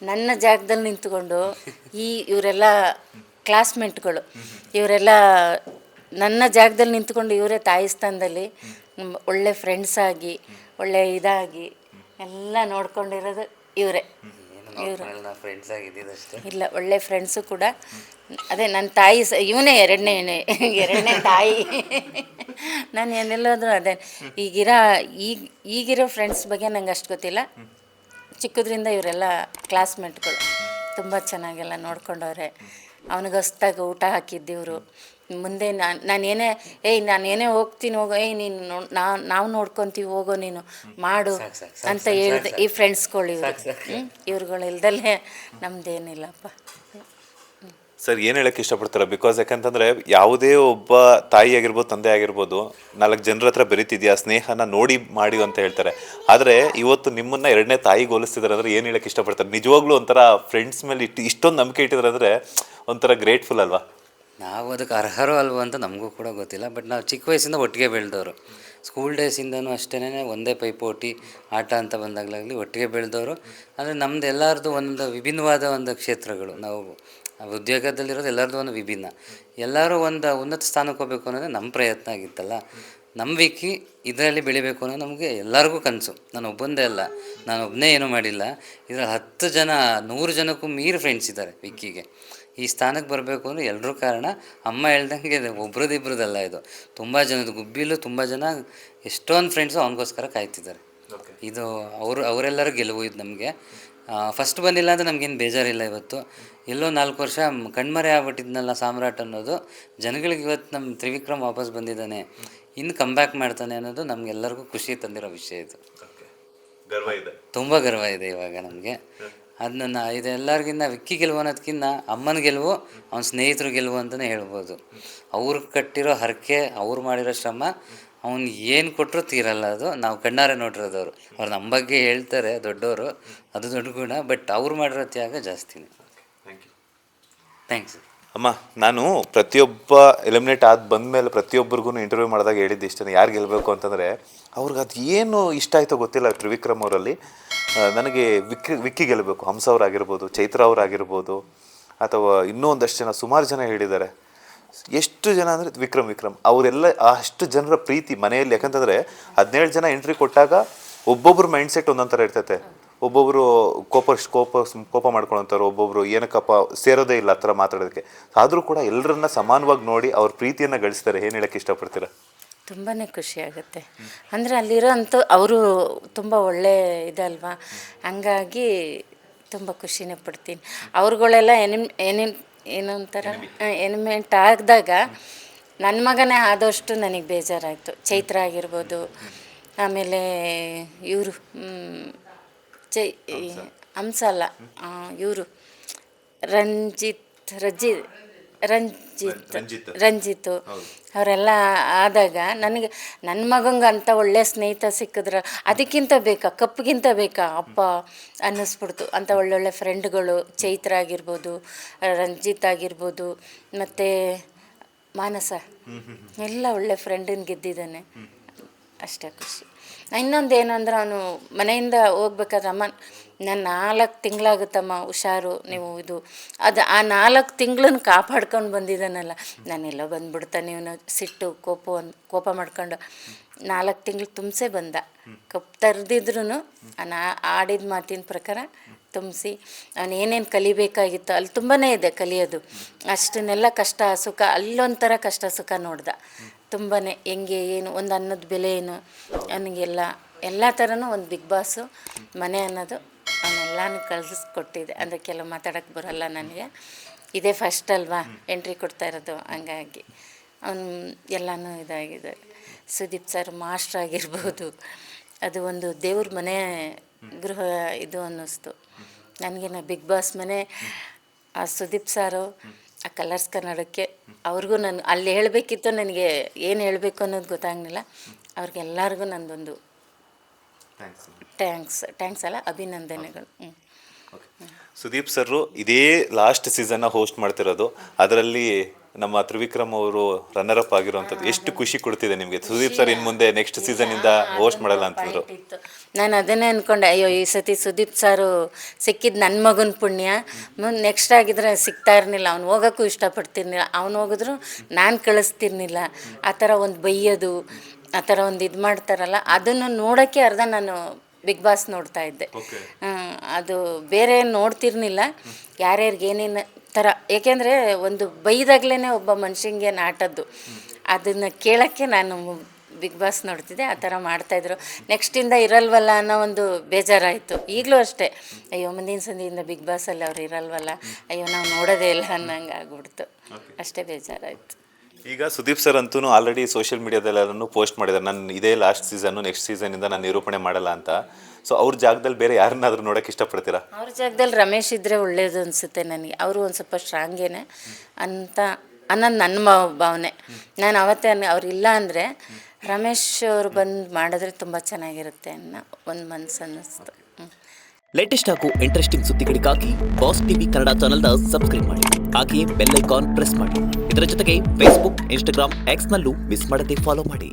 ನನ್ನ ಜಾಗದಲ್ಲಿ ನಿಂತ್ಕೊಂಡು ಇವರೆಲ್ಲ ಕ್ಲಾಸ್ಮೇಟ್ಗಳು ಇವರೆಲ್ಲ ನನ್ನ ಜಾಗದಲ್ಲಿ ನಿಂತ್ಕೊಂಡು ಇವರೇ ತಾಯಿ ಸ್ಥಾನದಲ್ಲಿ ಒಳ್ಳೆ ಫ್ರೆಂಡ್ಸ್ ಆಗಿ ಒಳ್ಳೆ ಇದಾಗಿ ಎಲ್ಲ ನೋಡ್ಕೊಂಡಿರೋದು ಇವರೇ. ಇವರು ಫ್ರೆಂಡ್ಸ್ ಆಗಿದ್ದಷ್ಟೇ ಇಲ್ಲ, ಒಳ್ಳೆ ಫ್ರೆಂಡ್ಸು ಕೂಡ. ಅದೇ ನನ್ನ ತಾಯಿ ಇವನೇ ಎರಡನೇ ತಾಯಿ. ನಾನು ಏನೆಲ್ಲೋದ್ರು ಅದೇ ಈಗಿರೋ ಫ್ರೆಂಡ್ಸ್ ಬಗ್ಗೆ ನಂಗೆ ಅಷ್ಟು ಗೊತ್ತಿಲ್ಲ. ಚಿಕ್ಕದ್ರಿಂದ ಇವರೆಲ್ಲ ಕ್ಲಾಸ್ಮೇಟ್ಗಳು ತುಂಬ ಚೆನ್ನಾಗೆಲ್ಲ ನೋಡ್ಕೊಂಡವ್ರೆ. ಅವನಿಗೆ ಹೊಸ್ದಾಗಿ ಊಟ ಹಾಕಿದ್ದಿವರು. ಮುಂದೆ ನಾನೇನೇ ಹೋಗ್ತೀನಿ ಹೋಗೋ, ನೀನು ನಾವು ನೋಡ್ಕೊತೀವಿ ಹೋಗೋ ನೀನು ಮಾಡು ಅಂತ ಹೇಳಿದೆ ಈ ಫ್ರೆಂಡ್ಸ್ಗಳು ಇವ್ರುಗಳು ಇಲ್ದಲ್ಲೇ ನಮ್ದೇನಿಲ್ಲಪ್ಪ. ಸರ್ ಏನು ಹೇಳಕ್ಕೆ ಇಷ್ಟಪಡ್ತಾರೆ? ಬಿಕಾಸ್ ಯಾಕಂತಂದರೆ ಯಾವುದೇ ಒಬ್ಬ ತಾಯಿ ಆಗಿರ್ಬೋದು, ತಂದೆ ಆಗಿರ್ಬೋದು, 4 ಜನರ ಹತ್ರ ಬೆರೀತಿದ್ಯಾ ಸ್ನೇಹನ ನೋಡಿ ಮಾಡಿ ಅಂತ ಹೇಳ್ತಾರೆ. ಆದರೆ ಇವತ್ತು ನಿಮ್ಮನ್ನು ಎರಡನೇ ತಾಯಿಗೆ ಹೋಲಿಸ್ತಿದ್ದಾರೆ ಅಂದರೆ ಏನು ಹೇಳಕ್ಕೆ ಇಷ್ಟಪಡ್ತಾರೆ? ನಿಜವಾಗ್ಲೂ ಒಂಥರ ಫ್ರೆಂಡ್ಸ್ ಮೇಲೆ ಇಷ್ಟೊಂದು ನಂಬಿಕೆ ಇಟ್ಟಿದ್ದಾರೆ ಅಂದರೆ ಒಂಥರ ಗ್ರೇಟ್ಫುಲ್ ಅಲ್ವಾ? ನಾವು ಅದಕ್ಕೆ ಅರ್ಹರೋ ಅಲ್ವೋ ಅಂತ ನಮಗೂ ಕೂಡ ಗೊತ್ತಿಲ್ಲ. ಬಟ್ ನಾವು ಚಿಕ್ಕ ವಯಸ್ಸಿಂದ ಒಟ್ಟಿಗೆ ಬೆಳೆದವರು. ಸ್ಕೂಲ್ ಡೇಸಿಂದನೂ ಅಷ್ಟೇ, ಒಂದೇ ಪೈಪೋಟಿ ಆಟ ಅಂತ ಬಂದಾಗಲಾಗಲಿ ಒಟ್ಟಿಗೆ ಬೆಳೆದವರು. ಅಂದರೆ ನಮ್ಮದು ಎಲ್ಲರದ್ದು ಒಂದು ವಿಭಿನ್ನವಾದ ಒಂದು ಕ್ಷೇತ್ರಗಳು. ನಾವು ಉದ್ಯೋಗದಲ್ಲಿರೋದು ಎಲ್ಲರದ್ದು ಒಂದು ವಿಭಿನ್ನ. ಎಲ್ಲರೂ ಒಂದು ಉನ್ನತ ಸ್ಥಾನಕ್ಕೆ ಹೋಗಬೇಕು ಅನ್ನೋದೇ ನಮ್ಮ ಪ್ರಯತ್ನ ಆಗಿತ್ತಲ್ಲ. ನಮ್ಮ ವಿಕ್ಕಿ ಇದರಲ್ಲಿ ಬೆಳಿಬೇಕು ಅನ್ನೋದು ನಮಗೆ ಎಲ್ಲರಿಗೂ ಕನಸು. ನಾನು ಒಬ್ಬಂದೇ ಅಲ್ಲ, ನಾನು ಒಬ್ಬನೇ ಏನೂ ಮಾಡಿಲ್ಲ. ಇದರಲ್ಲಿ 10 ಜನ 100 ಜನಕ್ಕೂ ಮೀರಿ ಫ್ರೆಂಡ್ಸ್ ಇದ್ದಾರೆ ವಿಕ್ಕಿಗೆ. ಈ ಸ್ಥಾನಕ್ಕೆ ಬರಬೇಕು ಅಂದರೆ ಎಲ್ಲರೂ ಕಾರಣ. ಅಮ್ಮ ಹೇಳ್ದಂಗೆ ಒಬ್ರದಿಬ್ರದಲ್ಲ, ಇದು ತುಂಬ ಜನದ ಗುಬ್ಬಿಲು ತುಂಬ ಜನ ಎಷ್ಟೊಂದು ಫ್ರೆಂಡ್ಸು ಅವನಿಗೋಸ್ಕರ ಕಾಯ್ತಿದ್ದಾರೆ. ಇದು ಅವರೆಲ್ಲರೂ ಗೆಲುವು. ಇದು ನಮಗೆ ಫಸ್ಟ್ ಬಂದಿಲ್ಲ ಅಂದರೆ ನಮಗೇನು ಬೇಜಾರಿಲ್ಲ. ಇವತ್ತು ಎಲ್ಲೋ 4 ವರ್ಷ ಕಣ್ಮರೆ ಆಗ್ಬಿಟ್ಟಿದ್ನಲ್ಲ ಸಾಮ್ರಾಟ್ ಅನ್ನೋದು ಜನಗಳಿಗೆ ಇವತ್ತು ನಮ್ಮ ತ್ರಿವಿಕ್ರಮ್ ವಾಪಸ್ ಬಂದಿದ್ದಾನೆ, ಇನ್ನು ಕಮ್ಬ್ಯಾಕ್ ಮಾಡ್ತಾನೆ ಅನ್ನೋದು ನಮಗೆಲ್ಲರಿಗೂ ಖುಷಿ ತಂದಿರೋ ವಿಷಯ. ಇದು ತುಂಬ ಗರ್ವ ಇದೆ ಇವಾಗ ನಮಗೆ. ಅದನ್ನ ಇದೆಲ್ಲರಿಗಿನ್ನ ವಿಕ್ಕಿ ಗೆಲುವು ಅನ್ನೋದಕ್ಕಿಂತ ಅಮ್ಮನ ಗೆಲುವು, ಅವನ ಸ್ನೇಹಿತರು ಗೆಲುವು ಅಂತಲೇ ಹೇಳ್ಬೋದು. ಅವ್ರು ಕಟ್ಟಿರೋ ಹರಕೆ, ಅವ್ರು ಮಾಡಿರೋ ಶ್ರಮ, ಅವ್ನು ಏನು ಕೊಟ್ಟರು ತೀರಲ್ಲ. ಅದು ನಾವು ಕಣ್ಣಾರೆ ನೋಡಿರೋದವ್ರು. ಅವ್ರು ನಮ್ಮ ಬಗ್ಗೆ ಹೇಳ್ತಾರೆ ದೊಡ್ಡವರು, ಅದು ದೊಡ್ಡ ಗುಣ. ಬಟ್ ಅವ್ರು ಮಾಡಿರೋ ತ್ಯಾಗ ಜಾಸ್ತಿನೇ. ಥ್ಯಾಂಕ್ಸ್. ಅಮ್ಮ, ನಾನು ಪ್ರತಿಯೊಬ್ಬ ಎಲಿಮಿನೇಟ್ ಬಂದಮೇಲೆ ಪ್ರತಿಯೊಬ್ಬರಿಗೂ ಇಂಟರ್ವ್ಯೂ ಮಾಡಿದಾಗ ಹೇಳಿದ್ದು ಇಷ್ಟೇ, ಯಾರು ಗೆಲ್ಲಬೇಕು ಅಂತಂದರೆ ಅವ್ರಿಗೆ ಅದು ಏನು ಇಷ್ಟ ಆಯಿತೋ ಗೊತ್ತಿಲ್ಲ ತ್ರಿವಿಕ್ರಮ್ ಅವರಲ್ಲಿ. ನನಗೆ ವಿಕ್ಕಿ ಗೆಲ್ಲಬೇಕು. ಹಂಸ ಅವರಾಗಿರ್ಬೋದು, ಚೈತ್ರ ಅವರಾಗಿರ್ಬೋದು, ಅಥವಾ ಇನ್ನೂ ಒಂದಷ್ಟು ಜನ, ಸುಮಾರು ಜನ ಹೇಳಿದ್ದಾರೆ. ಎಷ್ಟು ಜನ ಅಂದರೆ ವಿಕ್ರಮ್ ಅವರೆಲ್ಲ ಅಷ್ಟು ಜನರ ಪ್ರೀತಿ ಮನೆಯಲ್ಲಿ. ಯಾಕಂತಂದರೆ 17 ಜನ ಎಂಟ್ರಿ ಕೊಟ್ಟಾಗ ಒಬ್ಬೊಬ್ರು ಮೈಂಡ್ಸೆಟ್ ಒಂದೊಂದು ಥರ ಇರ್ತೈತೆ. ಒಬ್ಬೊಬ್ಬರು ಕೋಪ ಮಾಡ್ಕೊಳಂತಾರೆ, ಒಬ್ಬೊಬ್ಬರು ಏನಕ್ಕಪ್ಪ ಸೇರೋದೇ ಇಲ್ಲ ಆ ಥರ ಮಾತಾಡೋದಕ್ಕೆ. ಆದರೂ ಕೂಡ ಎಲ್ಲರನ್ನ ಸಮಾನವಾಗಿ ನೋಡಿ ಅವ್ರ ಪ್ರೀತಿಯನ್ನು ಗಳಿಸ್ತಾರೆ. ಏನು ಹೇಳೋಕ್ಕೆ ಇಷ್ಟಪಡ್ತೀರಾ? ತುಂಬಾ ಖುಷಿಯಾಗುತ್ತೆ. ಅಂದರೆ ಅಲ್ಲಿರೋ ಅಂಥ ಅವರು ತುಂಬ ಒಳ್ಳೆ ಇದಲ್ವಾ, ಹಂಗಾಗಿ ತುಂಬ ಖುಷಿನೇ ಪಡ್ತೀನಿ. ಅವ್ರುಗಳೆಲ್ಲ ಏನೊಂಥರ ಎನಿಮೆಂಟ್ ಆಗಿದಾಗ ನನ್ನ ಮಗನೇ ಆದಷ್ಟು ನನಗೆ ಬೇಜಾರಾಯಿತು. ಚೈತ್ರ ಆಗಿರ್ಬೋದು, ಆಮೇಲೆ ಇವರು ಹಂಸ ಅಲ್ಲ, ಇವರು ರಂಜಿತ್ತು ಅವರೆಲ್ಲ ಆದಾಗ ನನಗೆ ನನ್ನ ಮಗಂಗೆ ಅಂಥ ಒಳ್ಳೆಯ ಸ್ನೇಹಿತ ಸಿಕ್ಕಿದ್ರೆ ಅದಕ್ಕಿಂತ ಬೇಕಾ, ಕಪ್ಪಿಗಿಂತ ಬೇಕಾ ಅಪ್ಪ ಅನ್ನಿಸ್ಬಿಡ್ತು. ಅಂಥ ಒಳ್ಳೊಳ್ಳೆ ಫ್ರೆಂಡ್ಗಳು ಚೈತ್ರ ಆಗಿರ್ಬೋದು, ರಂಜಿತ್ ಆಗಿರ್ಬೋದು, ಮತ್ತು ಮಾನಸ ಎಲ್ಲ ಒಳ್ಳೆ ಫ್ರೆಂಡನ್ನ ಗೆದ್ದಿದ್ದಾನೆ. ಅಷ್ಟೇ ಖುಷಿ. ಇನ್ನೊಂದು ಏನು ಅಂದ್ರೆ, ಅವನು ಮನೆಯಿಂದ ಹೋಗ್ಬೇಕಾದ್ರೆ ಅಮ್ಮ ನಾನು 4 ತಿಂಗಳಾಗುತ್ತಮ್ಮ ಹುಷಾರು ನೀವು ಇದು ಅದು ಆ 4 ತಿಂಗಳನ್ನ ಕಾಪಾಡ್ಕೊಂಡು ಬಂದಿದ್ದಾನಲ್ಲ. ನಾನೆಲ್ಲೋ ಬಂದುಬಿಡ್ತಾನೆ ಇವನು ಸಿಟ್ಟು ಕೋಪ ಮಾಡ್ಕೊಂಡು 4 ತಿಂಗಳು ತುಂಬಿಸೇ ಬಂದ. ತರದಿದ್ರು ಆಡಿದ ಮಾತಿನ ಪ್ರಕಾರ ತುಂಬಿಸಿ ಅವನು ಏನೇನು ಕಲಿಬೇಕಾಗಿತ್ತು ಅಲ್ಲಿ ತುಂಬಾ ಇದೆ ಕಲಿಯೋದು. ಅಷ್ಟನ್ನೆಲ್ಲ ಕಷ್ಟ ಸುಖ ಅಲ್ಲೊಂಥರ ಕಷ್ಟ ಸುಖ ನೋಡ್ದ. ತುಂಬಾ ಹೆಂಗೆ ಏನು ಒಂದು ಅನ್ನದ ಬೆಲೆ ಏನು ಅವನಿಗೆಲ್ಲ ಎಲ್ಲ ಥರನೂ ಒಂದು ಬಿಗ್ ಬಾಸು ಮನೆ ಅನ್ನೋದು ಅವನ್ನೆಲ್ಲನೂ ಕಳಿಸ್ಕೊಟ್ಟಿದೆ. ಅಂದರೆ ಕೆಲವು ಮಾತಾಡೋಕ್ಕೆ ಬರೋಲ್ಲ ನನಗೆ, ಇದೇ ಫಸ್ಟ್ ಅಲ್ವಾ ಎಂಟ್ರಿ ಕೊಡ್ತಾ ಇರೋದು, ಹಂಗಾಗಿ ಅವನು ಎಲ್ಲನೂ ಇದಾಗಿದೆ. ಸುದೀಪ್ ಸರ್ ಮಾಸ್ಟ್ರ್ ಆಗಿರ್ಬೋದು, ಅದು ಒಂದು ದೇವ್ರ ಮನೆ ಗೃಹ ಇದು ಅನ್ನಿಸ್ತು ನನಗೆ. ಬಿಗ್ ಬಾಸ್ ಮನೆ ಆ ಸುದೀಪ್ ಸಾರು, ಆ ಕಲರ್ಸ್ ಕನ್ನಡಕ್ಕೆ ಅವ್ರಿಗೂ ನಾನು ಅಲ್ಲಿ ಹೇಳಬೇಕಿತ್ತು, ನನಗೆ ಏನು ಹೇಳಬೇಕು ಅನ್ನೋದು ಗೊತ್ತಾಗಲಿಲ್ಲ. ಅವ್ರಿಗೆಲ್ಲರಿಗೂ ನಂದೊಂದು ಥ್ಯಾಂಕ್ಸ್ ಅಲ್ಲ, ಅಭಿನಂದನೆಗಳು. ಸುದೀಪ್ ಸರ್ ಇದೇ ಲಾಸ್ಟ್ ಸೀಸನ್ನ ಹೋಸ್ಟ್ ಮಾಡ್ತಿರೋದು. ಅದರಲ್ಲಿ ನಮ್ಮ ತ್ರಿವಿಕ್ರಮ್ ಅವರು ರನ್ನರ್ ಅಪ್ ಆಗಿರುವಂಥದ್ದು ಎಷ್ಟು ಖುಷಿ ಕೊಡ್ತಿದೆ ನಿಮಗೆ? ಸುದೀಪ್ ಸರ್ ಇನ್ನು ಮುಂದೆ ನೆಕ್ಸ್ಟ್ ಸೀಸನಿಂದ ಹೋಸ್ಟ್ ಮಾಡಲ್ಲ ಅಂತಂದ್ರು. ನಾನು ಅದನ್ನೇ ಅಂದ್ಕೊಂಡೆ, ಅಯ್ಯೋ ಈ ಸತಿ ಸುದೀಪ್ ಸಾರು ಸಿಕ್ಕಿದ್ದು ನನ್ನ ಮಗನ ಪುಣ್ಯ. ನೆಕ್ಸ್ಟ್ ಆಗಿದ್ರೆ ಸಿಗ್ತಾ ಇರಲಿಲ್ಲ, ಅವ್ನು ಹೋಗೋಕ್ಕೂ ಇಷ್ಟಪಡ್ತಿರ್ಲಿಲ್ಲ. ಅವ್ನು ಹೋಗಿದ್ರು ನಾನು ಕಳಿಸ್ತಿರ್ಲಿಲ್ಲ. ಆ ಥರ ಒಂದು ಬೈಯೋದು, ಆ ಥರ ಒಂದು ಇದು ಮಾಡ್ತಾರಲ್ಲ, ಅದನ್ನು ನೋಡೋಕ್ಕೆ ಅರ್ಧ ನಾನು ಬಿಗ್ ಬಾಸ್ ನೋಡ್ತಾ ಇದ್ದೆ. ಅದು ಬೇರೆ ನೋಡ್ತಿರ್ಲಿಲ್ಲ, ಯಾರ್ಯಾರಿಗೆ ಏನೇನು ಥರ. ಏಕೆಂದರೆ ಒಂದು ಬೈದಾಗಲೇ ಒಬ್ಬ ಮನುಷ್ಯಂಗೆ ನಾಟದ್ದು, ಅದನ್ನು ಕೇಳೋಕ್ಕೆ ನಾನು ಬಿಗ್ ಬಾಸ್ ನೋಡ್ತಿದ್ದೆ. ಆ ಥರ ಮಾಡ್ತಾಯಿದ್ರು. ನೆಕ್ಸ್ಟಿಂದ ಇರಲ್ವಲ್ಲ ಅನ್ನೋ ಒಂದು ಬೇಜಾರಾಯಿತು. ಈಗಲೂ ಅಷ್ಟೇ, ಅಯ್ಯೋ ಮುಂದಿನ ಸಂದಿಯಿಂದ ಬಿಗ್ ಬಾಸಲ್ಲಿ ಅವ್ರು ಇರಲ್ವಲ್ಲ, ಅಯ್ಯೋ ನಾವು ನೋಡೋದೇ ಇಲ್ಲ ಅನ್ನಂಗೆ ಆಗ್ಬಿಡ್ತು. ಅಷ್ಟೇ ಬೇಜಾರಾಯಿತು. ಈಗ ಸುದೀಪ್ ಸರ್ ಅಂತೂ ಆಲ್ರೆಡಿ ಸೋಷಿಯಲ್ ಮೀಡಿಯಾದಲ್ಲೆಲ್ಲನೂ ಪೋಸ್ಟ್ ಮಾಡಿದ್ದಾರೆ, ನಾನು ಇದೇ ಲಾಸ್ಟ್ ಸೀಸನ್ನು, ನೆಕ್ಸ್ಟ್ ಸೀಸನಿಂದ ನಾನು ನಿರೂಪಣೆ ಮಾಡಲ್ಲ ಅಂತ. ಸೊ ಅವ್ರ ಜಾಗದಲ್ಲಿ ಬೇರೆ ಯಾರನ್ನಾದ್ರೂ ನೋಡೋಕೆ ಇಷ್ಟಪಡ್ತೀರಾ? ಅವ್ರ ಜಾಗದಲ್ಲಿ ರಮೇಶ್ ಇದ್ದರೆ ಒಳ್ಳೇದು ಅನಿಸುತ್ತೆ ನನಗೆ. ಅವರು ಒಂದು ಸ್ವಲ್ಪ ಸ್ಟ್ರಾಂಗೇನೆ ಅಂತ ಅನ್ನೋದು ನನ್ನ ಭಾವನೆ. ನಾನು ಅವತ್ತೇ ಅವ್ರು ಇಲ್ಲ ಅಂದರೆ ರಮೇಶ್ ಅವರು ಬಂದು ಮಾಡಿದ್ರೆ ತುಂಬ ಚೆನ್ನಾಗಿರುತ್ತೆ ಅನ್ನೋ ಒಂದು ಮನಸ್ಸು ಅನ್ನಿಸ್ತು. ಲೇಟೆಸ್ಟ್ ಹಾಗೂ ಇಂಟ್ರೆಸ್ಟಿಂಗ್ ಸುದ್ದಿಗಳಿಗಾಗಿ ಬಾಸ್ ಟಿವಿ ಕನ್ನಡ ಚಾನೆಲ್ನ ಸಬ್ಸ್ಕ್ರೈಬ್ ಮಾಡಿ. ಹಾಗೆಯೇ ಬೆಲ್ ಐಕಾನ್ ಪ್ರೆಸ್ ಮಾಡಿ. ಇದರ ಜೊತೆಗೆ ಫೇಸ್ಬುಕ್, ಇನ್ಸ್ಟಾಗ್ರಾಮ್, ಎಕ್ಸ್ನಲ್ಲೂ ಮಿಸ್ ಮಾಡದೆ ಫಾಲೋ ಮಾಡಿ.